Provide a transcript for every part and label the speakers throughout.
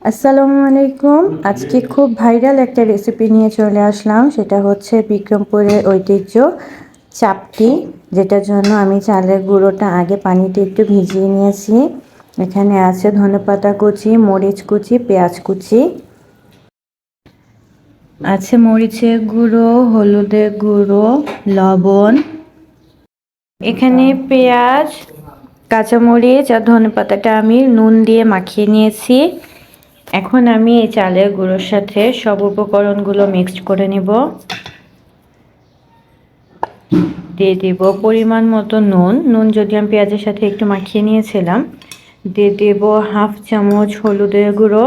Speaker 1: আসসালামু আলাইকুম। আজকে খুব ভাইরাল একটা রেসিপি নিয়ে চলে আসলাম, সেটা হচ্ছে বিক্রমপুরের ঐতিহ্য চাপটি, যেটার জন্য আমি চালের গুঁড়োটা আগে পানিতে একটু ভিজিয়ে নিয়েছি। এখানে আছে ধনেপাতা কুচি, মরিচ কুচি, পেঁয়াজ কুচি, আছে মরিচের গুঁড়ো, হলুদের গুঁড়ো, লবণ। এখানে পেঁয়াজ, কাঁচামরিচ আর ধনেপাতাটা আমি নুন দিয়ে মাখিয়ে নিয়েছি। এখন আমি এই চালের গুঁড়োর সাথে সব উপকরণগুলো মিক্সড করে নিব। দিয়ে দিব পরিমাণ মতো নুন যদি আমি পেঁয়াজের সাথে একটু মাখিয়ে নিয়েছিলাম। দিয়ে দেব হাফ চামচ হলুদের গুঁড়ো,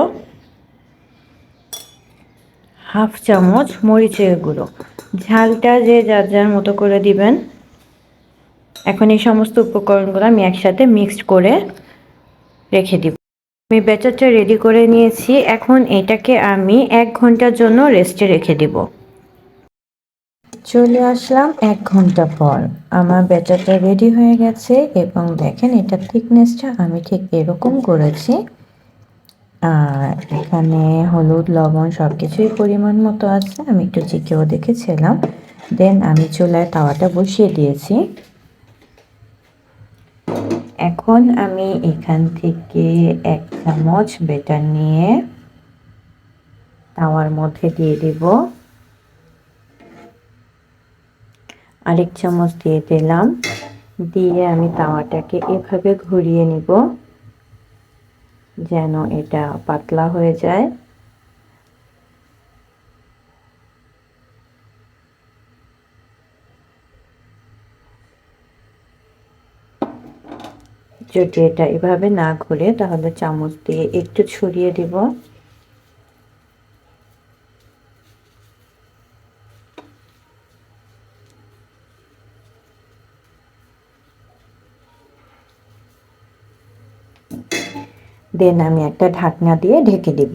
Speaker 1: হাফ চামচ মরিচের গুঁড়ো। ঝালটা যে যার যার মতো করে দিবেন। এখন এই সমস্ত উপকরণগুলো আমি একসাথে মিক্সড করে রেখে দিব। আমি ব্যাটারটা রেডি করে নিয়েছি। এখন এটাকে আমি 1 ঘন্টার জন্য রেস্টে রেখে দিব। চলে আসলাম 1 ঘন্টা পর। আমার ব্যাটারটা রেডি হয়ে গেছে এবং দেখেন এটার থিকনেসটা আমি ঠিক এরকম করেছি। আর এখানে হলুদ, লবণ সব কিছুই পরিমাণ মতো আছে। আমি একটু চেখেও দেখেছিলাম। দেন আমি চুলায় তাওয়াটা বসিয়ে দিয়েছি। এখন আমি এখান থেকে 1 চামচ ব্যাটার নিয়ে তাওয়ার মধ্যে দিয়ে দিব। আরেক চামচ দিয়ে দিলাম। দিয়ে আমি তাওয়াটাকে এভাবে ঘুরিয়ে নিব যেন এটা পাতলা হয়ে যায়। যদি এটা এভাবে না ঘুরে তাহলে চামচ দিয়ে একটু ছড়িয়ে দিব। দেন আমি একটা ঢাকনা দিয়ে ঢেকে দিব।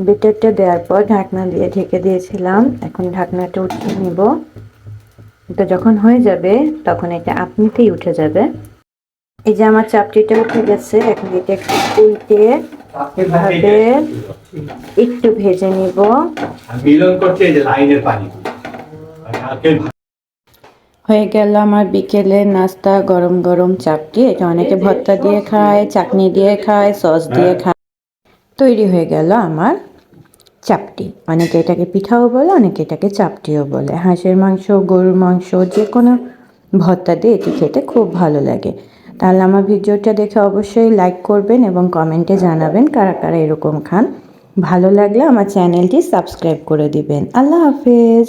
Speaker 1: ব্যাটারটা দেওয়ার পর ঢাকনা দিয়ে ঢেকে দিয়েছিলাম। এখন ঢাকনাটা উঠিয়ে নিব। এটা যখন হয়ে যাবে তখন এটা আপনিতেই উঠে যাবে। এই যে আমার চাপটিটা উঠে গেছে। এখন এটা একটু উল্টে এভাবে একটু ভেজে নিব। হয়ে গেল আমার বিকেলের নাস্তা, গরম গরম চাপটি। এটা অনেকে ভর্তা দিয়ে খায়, চাটনি দিয়ে খায়, সস দিয়ে খায়। তৈরি হয়ে গেল আমার চাপটি। অনেকে এটাকে পিঠাও বলে, অনেকে এটাকে চাপটিও বলে। হাঁসের মাংস, গরুর মাংস যে কোনো ভর্তা দিয়ে এটি খেতে খুব ভালো লাগে। তাহলে আমার ভিডিওটা দেখে অবশ্যই লাইক করবেন এবং কমেন্টে জানাবেন কারা কারা এরকম খান। ভালো লাগলে আমার চ্যানেলটি সাবস্ক্রাইব করে দিবেন। আল্লাহ হাফেজ।